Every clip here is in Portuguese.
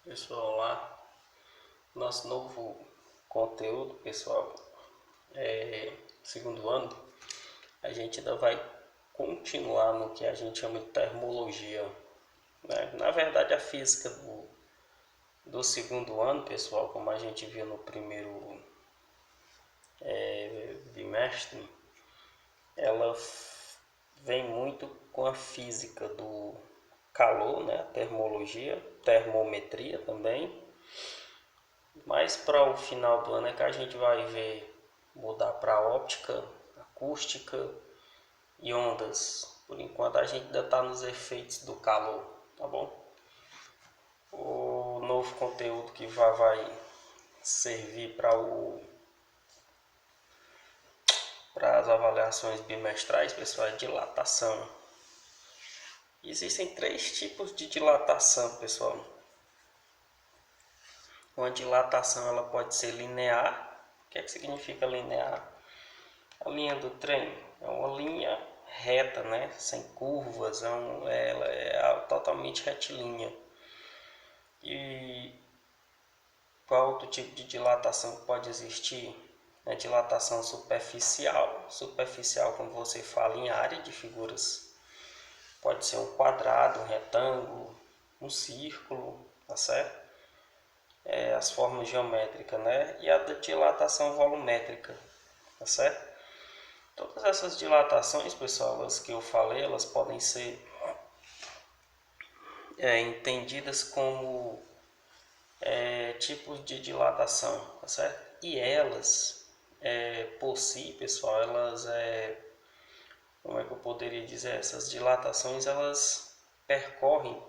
Pessoal, lá nosso novo conteúdo, pessoal, segundo ano, a gente ainda vai continuar no que a gente chama de termologia, né? Na verdade, a física do segundo ano, pessoal, como a gente viu no primeiro bimestre, ela vem muito com a física do calor, né? A termologia, termometria também. Mas para o final do ano é que a gente vai ver mudar para óptica, acústica e ondas. Por enquanto a gente ainda está nos efeitos do calor, tá bom? O novo conteúdo que vai servir para as avaliações bimestrais, pessoal, é dilatação. Existem 3 tipos de dilatação, pessoal. Uma dilatação ela pode ser linear. O que significa linear? A linha do trem é uma linha reta, né? Sem curvas, ela é totalmente retilínea. E qual outro tipo de dilatação pode existir? A dilatação superficial. Superficial, quando você fala em área de figuras, pode ser um quadrado, um retângulo, um círculo, tá certo? As formas geométricas, né? E a dilatação volumétrica, tá certo? Todas essas dilatações, pessoal, as que eu falei, elas podem ser entendidas como tipos de dilatação, tá certo? E elas, por si, pessoal, elas, como é que eu poderia dizer? Essas dilatações, elas percorrem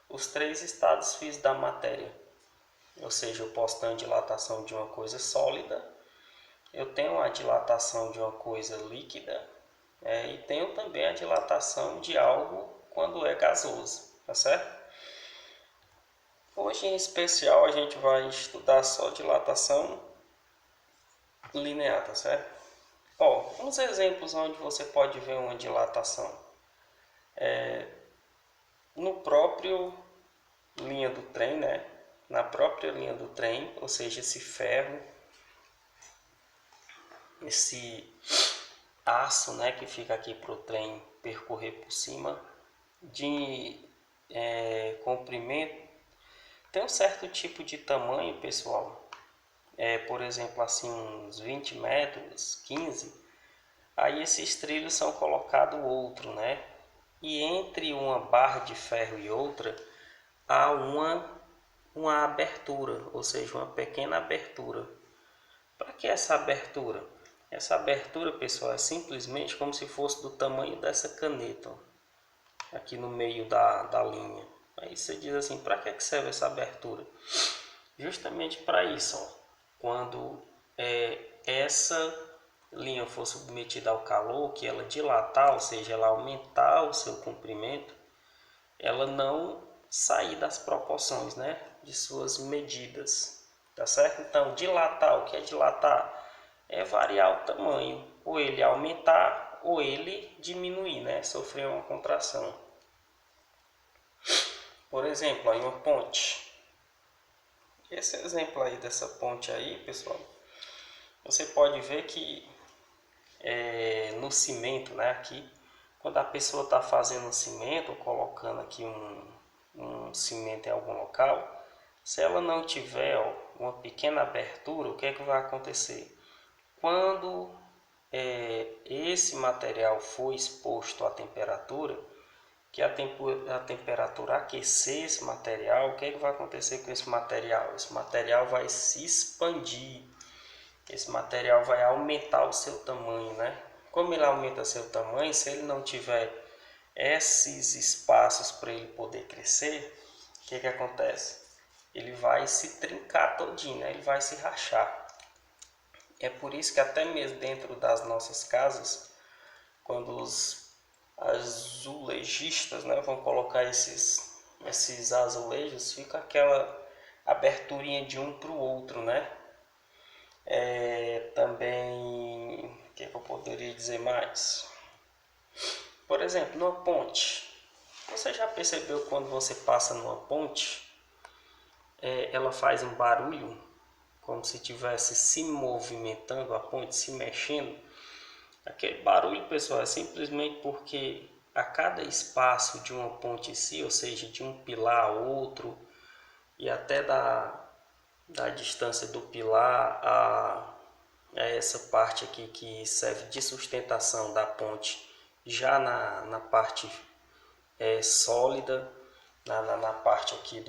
os 3 estados físicos da matéria. Ou seja, eu posso ter uma dilatação de uma coisa sólida, eu tenho a dilatação de uma coisa líquida, e tenho também a dilatação de algo quando é gasoso, tá certo? Hoje em especial a gente vai estudar só dilatação linear, tá certo? Uns exemplos onde você pode ver uma dilatação. No próprio linha do trem, né? Na própria linha do trem, ou seja, esse ferro, esse aço, né, que fica aqui para o trem percorrer por cima, de comprimento, tem um certo tipo de tamanho, pessoal. Por exemplo, assim, uns 20 metros, 15, aí esses trilhos são colocados outro, né? E entre uma barra de ferro e outra há uma abertura, ou seja, uma pequena abertura. Para que essa abertura? Essa abertura, pessoal, é simplesmente como se fosse do tamanho dessa caneta, ó, aqui no meio da linha. Aí você diz assim, para que serve essa abertura? Justamente para isso, ó, quando essa linha for submetida ao calor, que ela dilatar, ou seja, ela aumentar o seu comprimento, ela não sair das proporções, né, de suas medidas, tá certo? Então, dilatar, o que é dilatar? É variar o tamanho, ou ele aumentar ou ele diminuir, né, sofrer uma contração. Por exemplo, aí uma ponte. Esse exemplo aí dessa ponte aí, pessoal, você pode ver que no cimento, né, aqui, quando a pessoa está fazendo um cimento, colocando aqui um cimento em algum local, se ela não tiver uma pequena abertura, o que é que vai acontecer? Quando esse material for exposto à temperatura, que a temperatura aquecer esse material, o que é que vai acontecer com esse material? Esse material vai se expandir, esse material vai aumentar o seu tamanho, né? Como ele aumenta seu tamanho, se ele não tiver esses espaços para ele poder crescer, o que acontece? Ele vai se trincar todinho, né? Ele vai se rachar. É por isso que até mesmo dentro das nossas casas, quando os azulejistas, né, vão colocar esses azulejos, fica aquela aberturinha de um para o outro, né? Também, o que eu poderia dizer mais? Por exemplo, numa ponte. Você já percebeu quando você passa numa ponte, ela faz um barulho como se estivesse se movimentando, a ponte se mexendo. Aquele barulho, pessoal, é simplesmente porque a cada espaço de uma ponte em si, ou seja, de um pilar a outro, e até da distância do pilar a essa parte aqui que serve de sustentação da ponte, já na parte sólida, na parte aqui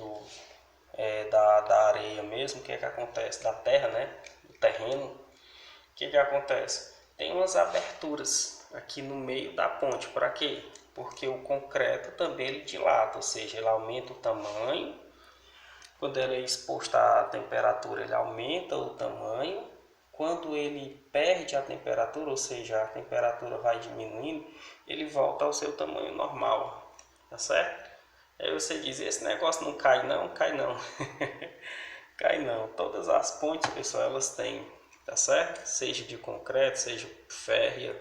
da areia mesmo. O que é que acontece? Da terra, né? Do terreno. O que é que acontece? Tem umas aberturas aqui no meio da ponte. Para quê? Porque o concreto também ele dilata, ou seja, ele aumenta o tamanho. Quando ele é exposto à temperatura, ele aumenta o tamanho. Quando ele perde a temperatura, ou seja, a temperatura vai diminuindo, ele volta ao seu tamanho normal, tá certo? Aí você diz, esse negócio não cai não? Cai não. Cai não. Todas as pontes, pessoal, elas têm, tá certo? Seja de concreto, seja férrea.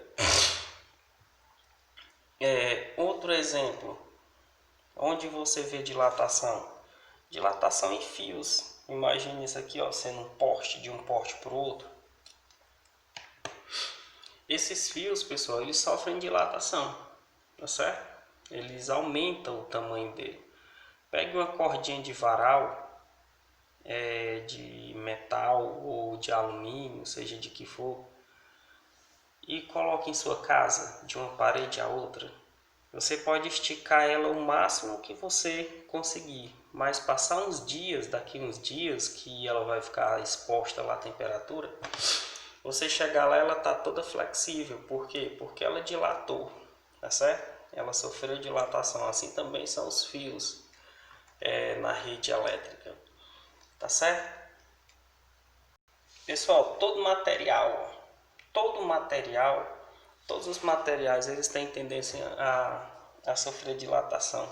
Outro exemplo, onde você vê dilatação? Dilatação em fios. Imagine isso aqui, ó, sendo um poste de um poste para o outro. Esses fios, pessoal, eles sofrem dilatação, tá certo? Eles aumentam o tamanho dele. Pegue uma cordinha de varal, de metal ou de alumínio, seja de que for, e coloque em sua casa, de uma parede a outra. Você pode esticar ela o máximo que você conseguir, mas passar uns dias, daqui uns dias, que ela vai ficar exposta lá à temperatura, você chegar lá, ela está toda flexível. Por quê? Porque ela dilatou, tá certo? Ela sofreu dilatação. Assim também são os fios na rede elétrica, tá certo? Pessoal, todos os materiais, eles têm tendência a sofrer dilatação,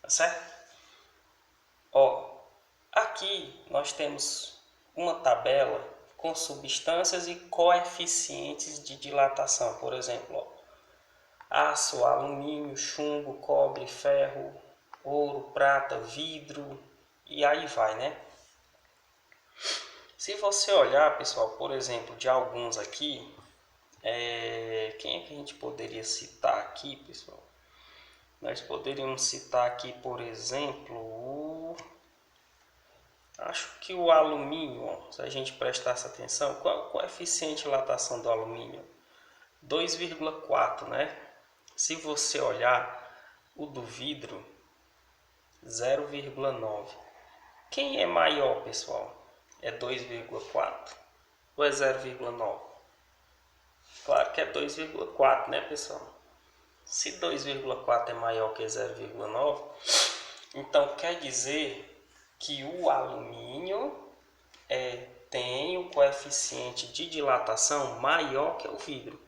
tá certo? Ó, aqui nós temos uma tabela com substâncias e coeficientes de dilatação. Por exemplo, ó, aço, alumínio, chumbo, cobre, ferro, ouro, prata, vidro e aí vai, né? Se você olhar, pessoal, por exemplo, de alguns aqui, quem é que a gente poderia citar aqui, pessoal? Nós poderíamos citar aqui, por exemplo, acho que o alumínio, ó, se a gente prestasse atenção, qual é o coeficiente de dilatação do alumínio? 2,4, né? Se você olhar o do vidro, 0,9. Quem é maior, pessoal? É 2,4 ou é 0,9? Claro que é 2,4, né, pessoal? Se 2,4 é maior que 0,9, então quer dizer que o alumínio tem o coeficiente de dilatação maior que o vidro.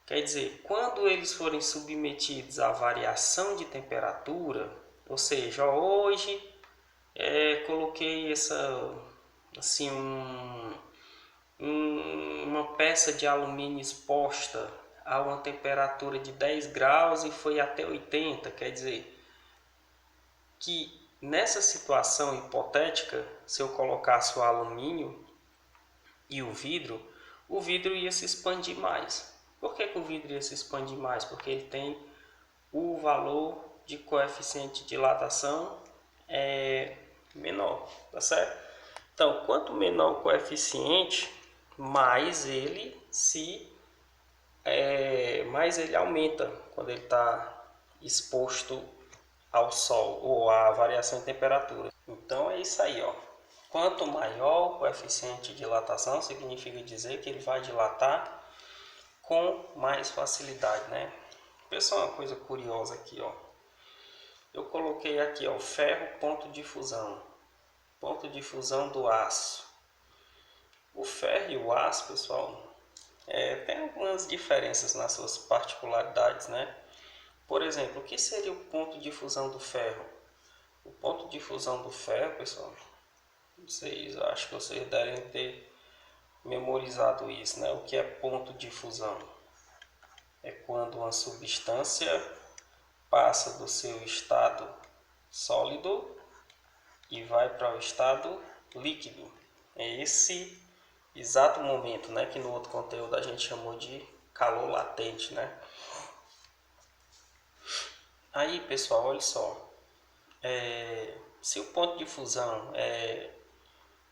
Quer dizer, quando eles forem submetidos à variação de temperatura, ou seja, hoje coloquei assim, uma peça de alumínio exposta a uma temperatura de 10 graus e foi até 80, quer dizer que nessa situação hipotética, se eu colocasse o alumínio e o vidro ia se expandir mais. Por que o vidro ia se expandir mais? Porque ele tem o valor de coeficiente de dilatação menor, tá certo? Então, quanto menor o coeficiente, mais ele aumenta quando ele está exposto ao sol ou à variação de temperatura. Então é isso aí, ó. Quanto maior o coeficiente de dilatação, significa dizer que ele vai dilatar com mais facilidade, né? Pessoal, uma coisa curiosa aqui, ó. Eu coloquei aqui, ó, ferro, ponto de fusão do aço. O ferro e o aço, pessoal, tem algumas diferenças nas suas particularidades, né? Por exemplo, o que seria o ponto de fusão do ferro? O ponto de fusão do ferro, pessoal, acho que vocês devem ter memorizado isso, né? O que é ponto de fusão? É quando uma substância passa do seu estado sólido e vai para o estado líquido. É esse exato momento, né, que no outro conteúdo a gente chamou de calor latente, né? Aí, pessoal, olha só, se o ponto de fusão é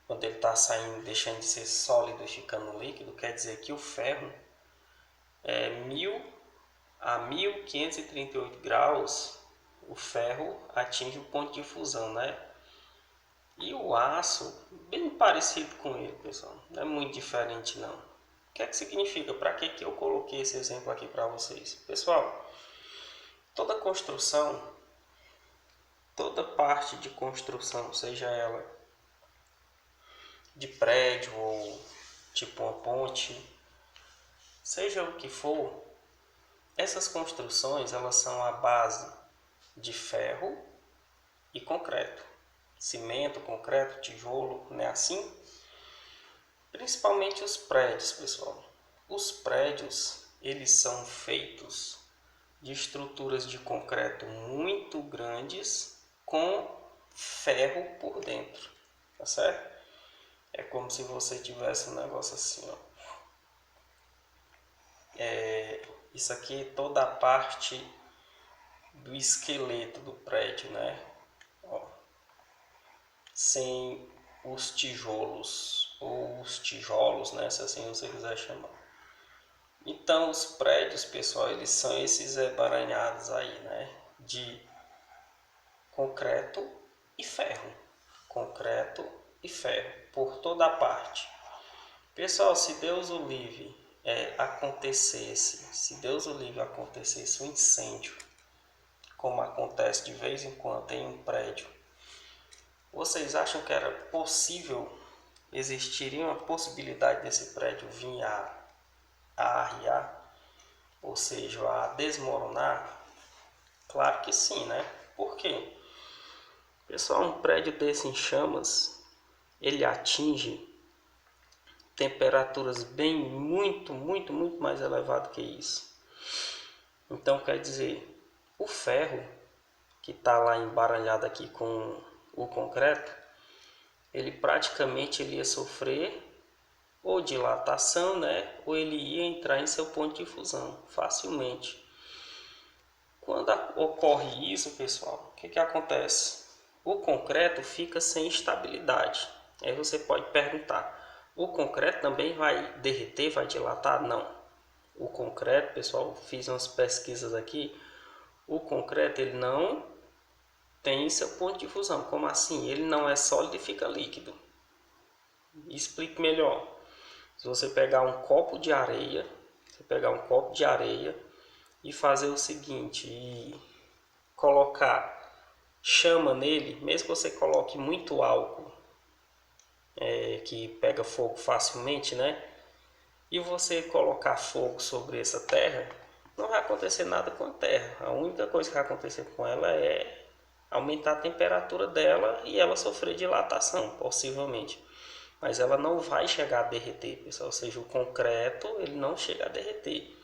quando ele está saindo, deixando de ser sólido e ficando líquido, quer dizer que o ferro é 1000 a 1538 graus, o ferro atinge o ponto de fusão, né? E o aço, bem parecido com ele, pessoal, não é muito diferente não. O que é que significa? Para que eu coloquei esse exemplo aqui para vocês? Pessoal, toda construção, toda parte de construção, seja ela de prédio ou tipo uma ponte, seja o que for, essas construções elas são à base de ferro e concreto, cimento, concreto, tijolo, não é assim? Principalmente os prédios, pessoal. Os prédios, eles são feitos de estruturas de concreto muito grandes com ferro por dentro, tá certo? É como se você tivesse um negócio assim, ó. Isso aqui é toda a parte do esqueleto do prédio, né? Ó, sem os tijolos ou os tijolos, né? Se assim você quiser chamar. Então os prédios, pessoal, eles são esses emaranhados aí, né? De concreto e ferro. Concreto e ferro por toda a parte. Pessoal, se Deus o livre se Deus o livre acontecesse um incêndio, como acontece de vez em quando em um prédio, vocês acham que era possível, existiria uma possibilidade desse prédio vir a arriar, ou seja, a desmoronar? Claro que sim, né? Por quê? Pessoal, um prédio desse em chamas, ele atinge temperaturas bem muito mais elevadas que isso. Então quer dizer, o ferro que está lá embaralhado aqui com o concreto, ele praticamente ia sofrer ou dilatação, né? Ou ele ia entrar em seu ponto de fusão facilmente. Quando ocorre isso, pessoal, o que acontece? O concreto fica sem estabilidade. Aí você pode perguntar, o concreto também vai derreter, vai dilatar? Não. O concreto, pessoal, fiz umas pesquisas aqui, o concreto ele não tem seu ponto de fusão. Como assim? Ele não é sólido e fica líquido. Explique melhor. Se você pegar um copo de areia, e fazer o seguinte, e colocar chama nele, mesmo que você coloque muito álcool, que pega fogo facilmente, né? E você colocar fogo sobre essa terra, não vai acontecer nada com a terra. A única coisa que vai acontecer com ela é aumentar a temperatura dela e ela sofrer dilatação, possivelmente. Mas ela não vai chegar a derreter, pessoal. Ou seja, o concreto ele não chega a derreter.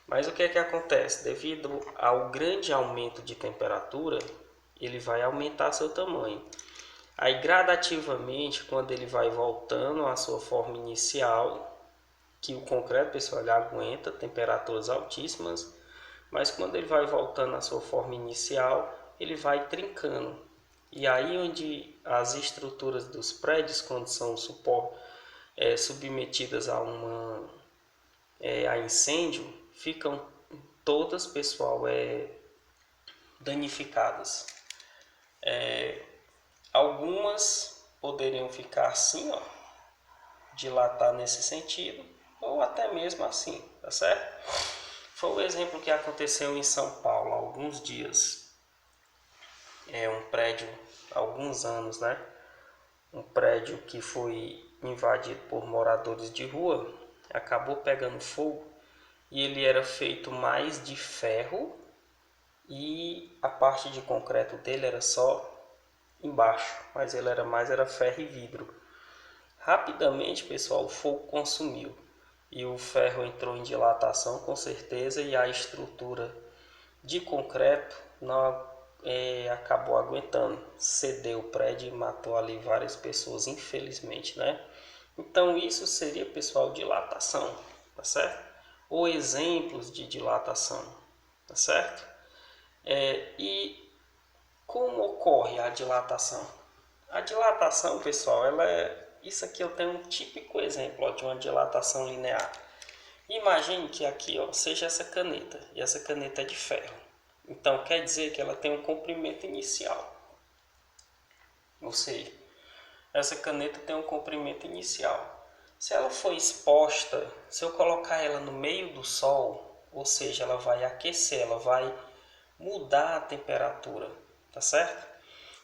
Mas o que é que acontece? Devido ao grande aumento de temperatura, ele vai aumentar seu tamanho. Aí gradativamente, quando ele vai voltando à sua forma inicial, que o concreto, pessoal, ele aguenta temperaturas altíssimas, mas quando ele vai voltando à sua forma inicial, ele vai trincando. E aí onde as estruturas dos prédios, quando são submetidas a incêndio, ficam todas, pessoal, danificadas. Algumas poderiam ficar assim, ó, dilatar nesse sentido, ou até mesmo assim, tá certo? Foi o exemplo que aconteceu em São Paulo há alguns dias. Um prédio, há alguns anos, né? Um prédio que foi invadido por moradores de rua, acabou pegando fogo e ele era feito mais de ferro e a parte de concreto dele era só embaixo, mas ele era ferro e vidro. Rapidamente, pessoal, o fogo consumiu e o ferro entrou em dilatação com certeza, e a estrutura de concreto acabou aguentando, cedeu o prédio e matou ali várias pessoas, infelizmente, né? Então isso seria, pessoal, dilatação, tá certo? Ou exemplos de dilatação, tá certo? E como ocorre a dilatação? A dilatação, pessoal, isso aqui eu tenho um típico exemplo, ó, de uma dilatação linear. Imagine que aqui, ó, seja essa caneta, e essa caneta é de ferro. Então quer dizer que ela tem um comprimento inicial. Ou seja, essa caneta tem um comprimento inicial. Se ela for exposta, se eu colocar ela no meio do sol, ou seja, ela vai aquecer, ela vai mudar a temperatura, tá certo?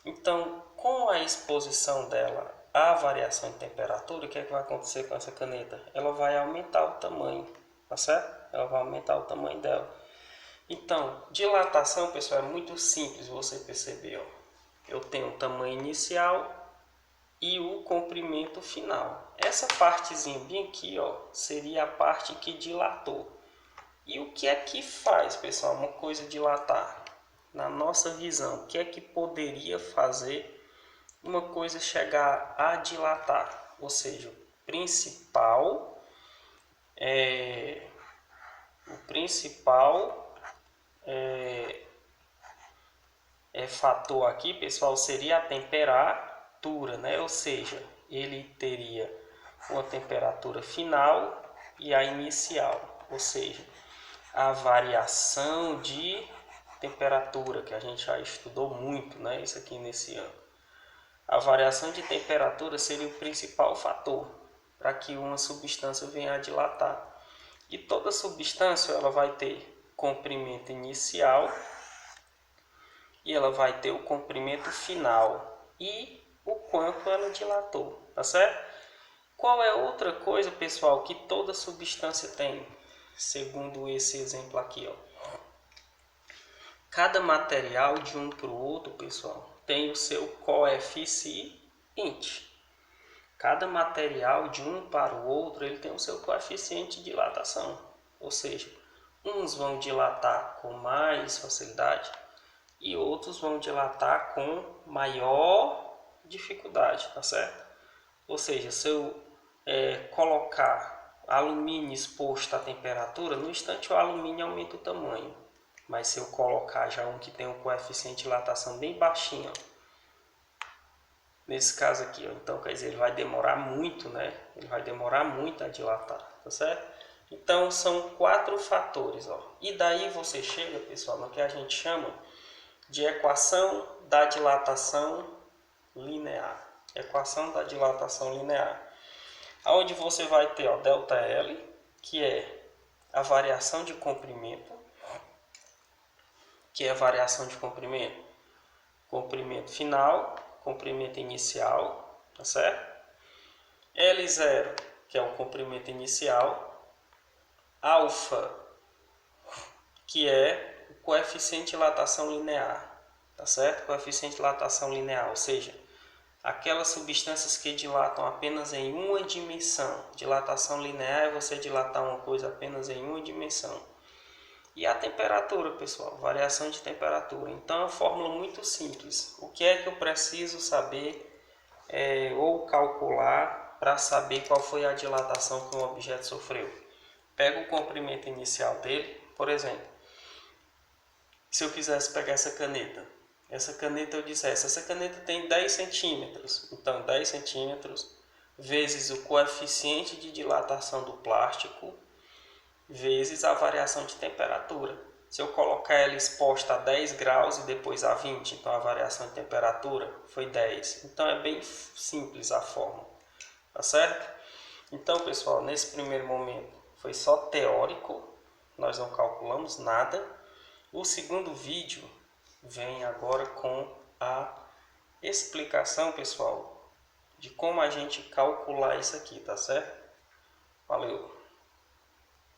Então, com a exposição dela à variação de temperatura, o que é que vai acontecer com essa caneta? Ela vai aumentar o tamanho, tá certo? Ela vai aumentar o tamanho dela. Então, dilatação, pessoal, é muito simples você perceber, ó. Eu tenho o tamanho inicial e o comprimento final. Essa partezinha bem aqui, ó, seria a parte que dilatou. E o que é que faz, pessoal, uma coisa dilatar? Na nossa visão, o que é que poderia fazer uma coisa chegar a dilatar? Ou seja, o principal fator aqui, pessoal, seria a temperatura, né? Ou seja, ele teria uma temperatura final e a inicial, ou seja, a variação de temperatura, que a gente já estudou muito, né? Isso aqui nesse ano. A variação de temperatura seria o principal fator para que uma substância venha a dilatar. E toda substância ela vai ter comprimento inicial e ela vai ter o comprimento final e o quanto ela dilatou, tá certo? Qual é outra coisa, pessoal, que toda substância tem, segundo esse exemplo aqui, ó? Cada material de um para o outro, pessoal, tem o seu coeficiente. Cada material de um para o outro, ele tem o seu coeficiente de dilatação. Ou seja, uns vão dilatar com mais facilidade e outros vão dilatar com maior dificuldade, tá certo? Ou seja, se eu colocar alumínio exposto à temperatura, no instante o alumínio aumenta o tamanho. Mas se eu colocar já um que tem um coeficiente de dilatação bem baixinho, ó, nesse caso aqui, ó, então quer dizer, ele vai demorar muito, né? Ele vai demorar muito a dilatar, tá certo? Então são 4 fatores, ó. E daí você chega, pessoal, no que a gente chama de equação da dilatação linear. Equação da dilatação linear. Onde você vai ter, ó, ΔL, que é a variação de comprimento, comprimento final, comprimento inicial, tá certo? L0, que é o comprimento inicial, alfa, que é o coeficiente de dilatação linear, tá certo? Coeficiente de dilatação linear, ou seja, aquelas substâncias que dilatam apenas em uma dimensão. Dilatação linear é você dilatar uma coisa apenas em uma dimensão. E a temperatura, pessoal, variação de temperatura. Então é uma fórmula muito simples. O que é que eu preciso saber ou calcular para saber qual foi a dilatação que um objeto sofreu? Pego o comprimento inicial dele, por exemplo. Se eu quisesse pegar essa caneta eu dissesse, essa caneta tem 10 centímetros. Então 10 centímetros vezes o coeficiente de dilatação do plástico vezes a variação de temperatura. Se eu colocar ela exposta a 10 graus e depois a 20, então a variação de temperatura foi 10. Então é bem simples a fórmula, tá certo? Então, pessoal, nesse primeiro momento foi só teórico, nós não calculamos nada. O segundo vídeo vem agora com a explicação, pessoal, de como a gente calcular isso aqui, tá certo? Valeu!